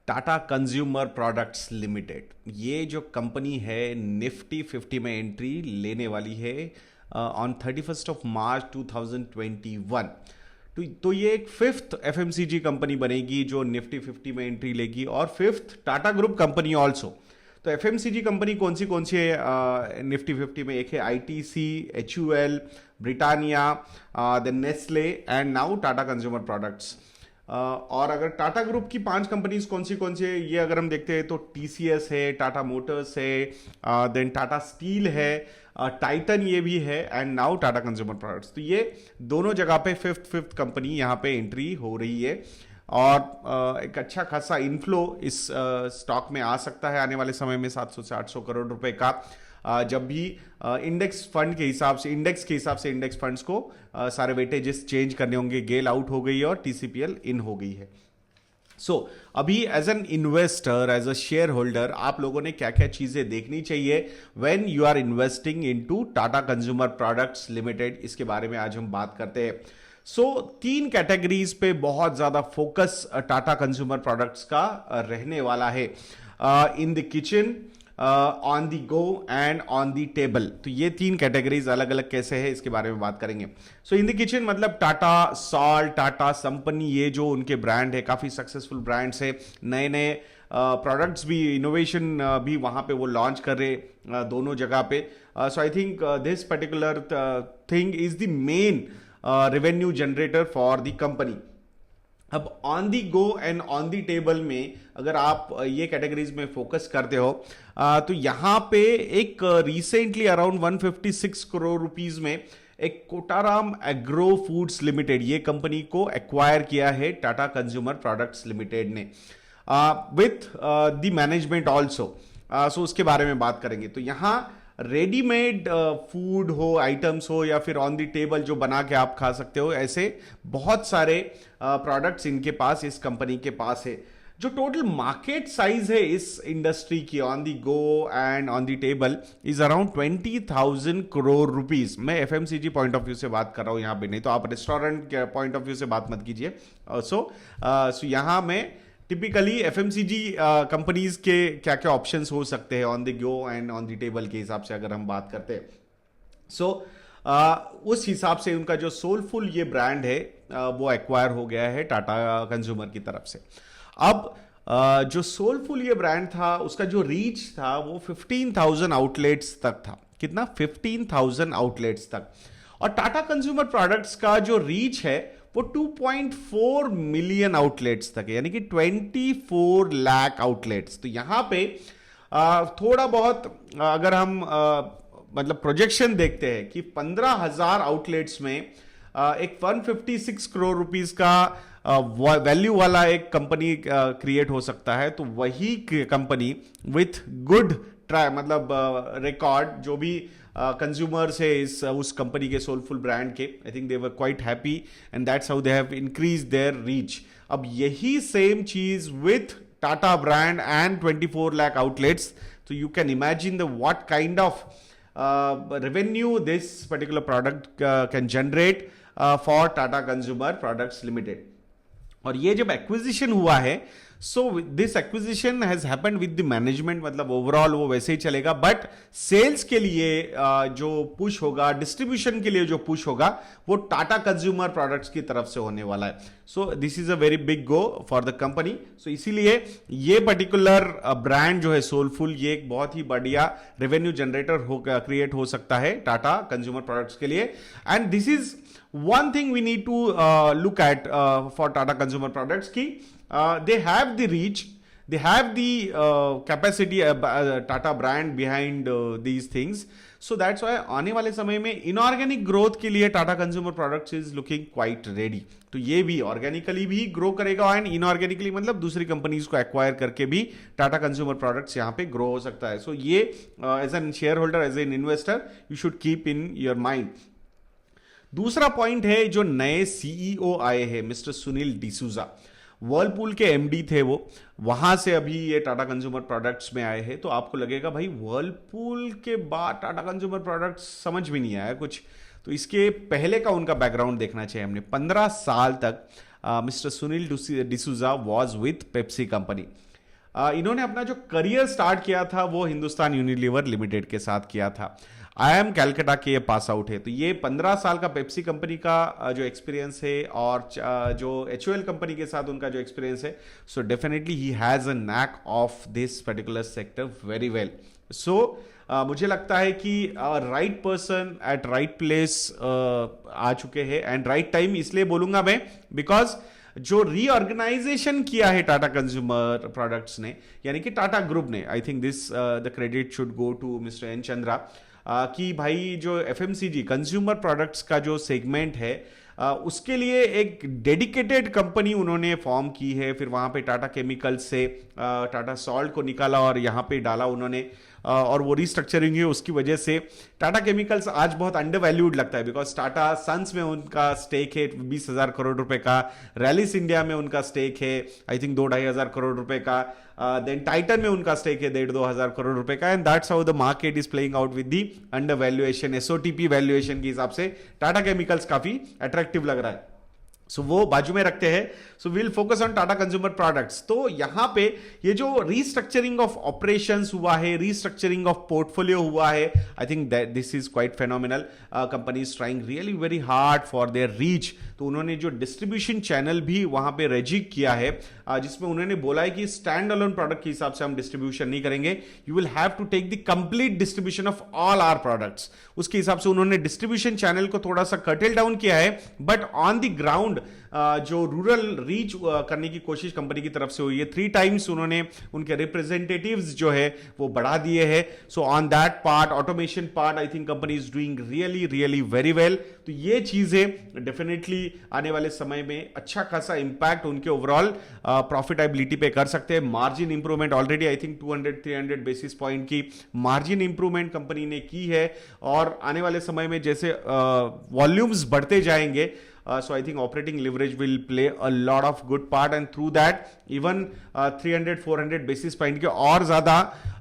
Tata consumer products limited, ये जो company है निफ्टी 50 में एंट्री लेने वाली है ऑन 31 मार्च 2021। तो ये एक फिफ्थ एफएमसीजी कंपनी बनेगी जो निफ्टी 50 में एंट्री लेगी और fifth Tata group company also. तो एफएमसीजी कंपनी कौन सी है निफ्टी 50 में? एक है ITC, HUL, Britannia, then Nestle and now Tata consumer products. और अगर टाटा ग्रुप की 5 कंपनीज कौन सी है ये अगर हम देखते हैं तो टीसीएस है, टाटा मोटर्स है, देन टाटा स्टील है, टाइटन ये भी है and now Tata consumer products. तो ये दोनों जगह पे फिफ्थ कंपनी यहाँ पे एंट्री हो रही है और एक अच्छा खासा इनफ्लो इस स्टॉक में आ सकता है आने वाले समय में 700 से 800 करोड़ रुपए का, जब भी इंडेक्स के हिसाब से इंडेक्स फंड्स को सारे वेटेजेस चेंज करने होंगे। गेल आउट हो गई है और टीसीपीएल इन हो गई है। अभी as an investor, as a share holder, आप लोगों ने क्या क्या चीजें देखनी चाहिए when you are investing into Tata consumer products limited, इसके बारे में आज हम बात करते हैं। 3 कैटेगरीज पे बहुत ज्यादा फोकस टाटा कंज्यूमर प्रोडक्ट्स का रहने वाला है, in the kitchen, on the go and on the table. तो ये 3 कैटेगरीज अलग अलग कैसे है इसके बारे में बात करेंगे। इन द किचन मतलब टाटा सॉल्ट, टाटा संपन्नी, ये जो उनके ब्रांड है, काफी सक्सेसफुल ब्रांड्स है, नए नए प्रोडक्ट्स भी, इनोवेशन भी वहां पे वो लॉन्च कर रहे दोनों जगह पे। So I think this particular thing is the main revenue generator for the company. अब on the go and on the table में अगर आप ये कैटेगरीज में फोकस करते हो तो यहां पे एक रिसेंटली अराउंड 156 करोड़ रुपीस में एक कोटाराम एग्रो फूड्स लिमिटेड, ये कंपनी को एक्वायर किया है टाटा कंज्यूमर प्रोडक्ट्स लिमिटेड ने विथ द मैनेजमेंट ऑल्सो। सो उसके बारे में बात करेंगे। तो यहां रेडीमेड फूड हो, आइटम्स हो, या फिर ऑन द टेबल जो बना के आप खा सकते हो, ऐसे बहुत सारे प्रोडक्ट्स इनके पास, इस कंपनी के पास है। जो टोटल मार्केट साइज है इस इंडस्ट्री की on the go and on the table is around 20,000 crore rupees. मैं एफएमसीजी पॉइंट ऑफ व्यू से बात कर रहा हूं यहां पे, नहीं तो आप रेस्टोरेंट के पॉइंट ऑफ व्यू से बात मत कीजिए। सो यहां मैं टिपिकली एफएमसीजी कंपनीज के क्या क्या ऑप्शंस हो सकते हैं on the go and on the table के हिसाब से अगर हम बात करते हैं। उस हिसाब से उनका जो सोलफुल ये ब्रांड है वो एक्वायर हो गया है टाटा कंज्यूमर की तरफ से। अब जो सोलफुल ये ब्रांड था उसका जो रीच था वो 15,000 आउटलेट्स तक था। कितना? 15,000 आउटलेट्स तक। और टाटा कंज्यूमर प्रोडक्ट्स का जो रीच है वो 2.4 मिलियन आउटलेट्स तक है, यानी कि 24 लाख आउटलेट्स। तो यहां पे थोड़ा बहुत अगर हम मतलब प्रोजेक्शन देखते हैं कि 15,000 आउटलेट्स में एक 156 करोड़ रुपीस का वैल्यू वाला एक कंपनी क्रिएट हो सकता है। तो वही कंपनी विथ गुड मतलब रिकॉर्ड, जो भी कंज्यूमर्स है उस कंपनी के सोलफुल ब्रांड के, I think they were quite happy and that's how they have increase their reach. अब यही सेम चीज with Tata brand and 24 lakh outlets, तो you can imagine the what kind of revenue this particular product can generate for Tata Consumer Products Limited. और ये जब acquisition हुआ है, so this acquisition has happened with the management, मतलब overall वो वैसे ही चलेगा, बट सेल्स के लिए जो पुश होगा, डिस्ट्रीब्यूशन के लिए जो पुश होगा, वो टाटा कंज्यूमर प्रोडक्ट्स की तरफ से होने वाला है। So this is a very big go for the company. So इसीलिए ये पर्टिकुलर ब्रांड जो है सोलफुल, ये एक बहुत ही बढ़िया रेवेन्यू जनरेटर क्रिएट हो सकता है टाटा कंज्यूमर प्रोडक्ट्स के लिए। And this is one thing we need to look at for Tata Consumer Products ki they have the reach, they have the capacity, Tata brand behind these things. So that's why आने वाले समय में inorganic growth के लिए Tata consumer products is looking quite ready. तो ये भी organically भी ग्रो करेगा एंड इनऑर्गेनिकली मतलब दूसरी कंपनीज को एक्वायर करके भी टाटा कंज्यूमर प्रोडक्ट्स यहाँ पे ग्रो हो सकता है। सो ये as an share holder, as an investor, you should keep in your mind. दूसरा पॉइंट है, जो नए सीईओ आए हैं मिस्टर सुनील डिसूजा, वर्लपूल के एमडी थे वो, वहां से अभी ये टाटा कंज्यूमर प्रोडक्ट्स में आए हैं। तो आपको लगेगा भाई वर्लपूल के बाद टाटा कंज्यूमर प्रोडक्ट्स, समझ भी नहीं आया कुछ। तो इसके पहले का उनका बैकग्राउंड देखना चाहिए हमने। 15 साल तक mister Sunil D'Souza was with Pepsi company. इन्होंने अपना जो करियर स्टार्ट किया था वो हिंदुस्तान यूनिलीवर लिमिटेड के साथ किया था। IIM कैलकाटा के ये पास आउट है, तो ये 15 साल का पेप्सी कंपनी का जो एक्सपीरियंस है और जो HUL कंपनी के साथ उनका जो एक्सपीरियंस है, so definitely he has a knack of this particular sector very well. So मुझे लगता है कि right person at right place आ चुके हैं, एंड राइट टाइम इसलिए बोलूंगा मैं बिकॉज जो रीऑर्गेनाइजेशन किया है टाटा कंज्यूमर प्रोडक्ट्स ने, यानी कि टाटा ग्रुप ने, I think this the credit should go to mister N Chandra, कि भाई जो FMCG कंज्यूमर प्रोडक्ट्स का जो सेगमेंट है उसके लिए एक डेडिकेटेड कंपनी उन्होंने फॉर्म की है। फिर वहाँ पे टाटा केमिकल्स से टाटा सॉल्ट को निकाला और यहाँ पे डाला उन्होंने, और वो रिस्ट्रक्चरिंग है, उसकी वजह से टाटा केमिकल्स आज बहुत अंडर वैल्यूड लगता है बिकॉज टाटा सन्स में उनका स्टेक है 20,000 करोड़ रुपए का, रैलिस इंडिया में उनका स्टेक है आई थिंक 2-2,500 करोड़ रुपए का, देन टाइटन में उनका स्टेक है 1,500-2,000 करोड़ रुपए का, and that's how the market is playing out with the under valuation. SOTP valuation के हिसाब से टाटा केमिकल्स काफी अट्रैक्टिव लग रहा है, सो वो बाजू में रखते हैं। So will focus on Tata consumer products. तो यहां पे ये जो रीस्ट्रक्चरिंग ऑफ ऑपरेशंस हुआ है, रीस्ट्रक्चरिंग ऑफ पोर्टफोलियो हुआ है, I think that this is quite phenomenal. Company is trying really very hard for their reach. तो उन्होंने जो डिस्ट्रीब्यूशन चैनल भी वहां पे रेजिक किया है, जिसमें उन्होंने बोला है कि स्टैंड अलोन प्रोडक्ट के हिसाब से हम डिस्ट्रीब्यूशन नहीं करेंगे, you will have to take the complete distribution of all our products. उसके हिसाब से उन्होंने डिस्ट्रीब्यूशन चैनल को थोड़ा सा कर्टेल डाउन किया है, बट ऑन द ग्राउंड जो रूरल रीच करने की कोशिश कंपनी की तरफ से हुई है। 3 टाइम्स उन्होंने उनके रिप्रेजेंटेटिव्स जो है वो बढ़ा दिए हैं। So on that part, automation part, I think company is doing really really very well. तो ये चीजें डेफिनेटली आने वाले समय में अच्छा खासा इंपैक्ट उनके ओवरऑल प्रॉफिटेबिलिटी पे कर सकते हैं। Margin improvement already I think 200-300 basis point की मार्जिन इंप्रूवमेंट कंपनी ने की है, और आने वाले समय में जैसे वॉल्यूम्स बढ़ते जाएंगे, so I think operating leverage will play a lot of good part, and through that even 300-400 basis point के और ज्यादा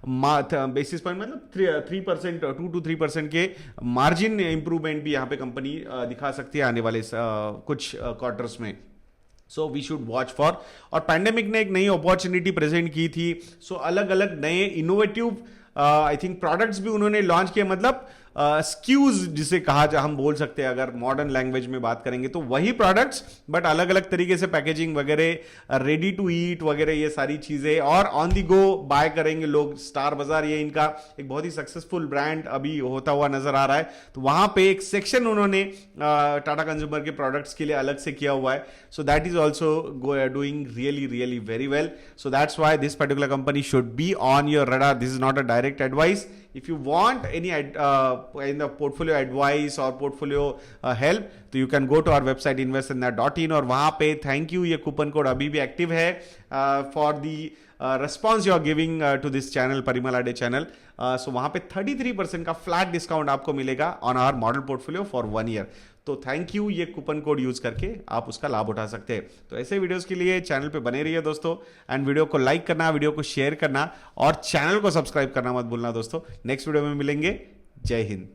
बेसिस पॉइंट मतलब 3% 2-3% के मार्जिन इंप्रूवमेंट भी यहाँ पे कंपनी दिखा सकती है आने वाले कुछ क्वार्टर्स में। So we should watch for. और पैंडेमिक ने एक नई अपॉर्चुनिटी प्रेजेंट की थी, सो अलग अलग नए इनोवेटिव आई थिंक प्रोडक्ट्स भी उन्होंने लॉन्च किए, मतलब स्क्यूज जिसे कहा जा हम बोल सकते हैं अगर मॉडर्न लैंग्वेज में बात करेंगे, तो वही प्रोडक्ट्स बट अलग अलग तरीके से पैकेजिंग वगैरह, रेडी टू ईट वगैरह, ये सारी चीजें, और ऑन दी गो बाय करेंगे लोग। स्टार बाजार ये इनका एक बहुत ही सक्सेसफुल ब्रांड अभी होता हुआ नजर आ रहा है, तो वहां पे एक सेक्शन उन्होंने टाटा कंज्यूमर के प्रोडक्ट्स के लिए अलग से किया हुआ है। So that is also doing really really very well. So that's why this particular company should be on your radar. This is not a direct advice. If you want any in the portfolio advice or portfolio help, तो you can go to our website investinthat.in, और वहां पे thank you, ये coupon code अभी भी active है for the response you are giving to this channel, Parimal Ade channel. सो वहां पे 33% का फ्लैट डिस्काउंट आपको मिलेगा on our model portfolio for 1 year. तो थैंक यू, ये कूपन कोड यूज करके आप उसका लाभ उठा सकते हैं। तो ऐसे वीडियोस के लिए चैनल पे बने रहिए दोस्तों, एंड वीडियो को लाइक करना, वीडियो को शेयर करना, और चैनल को सब्सक्राइब करना मत भूलना दोस्तों। नेक्स्ट वीडियो में मिलेंगे। जय हिंद।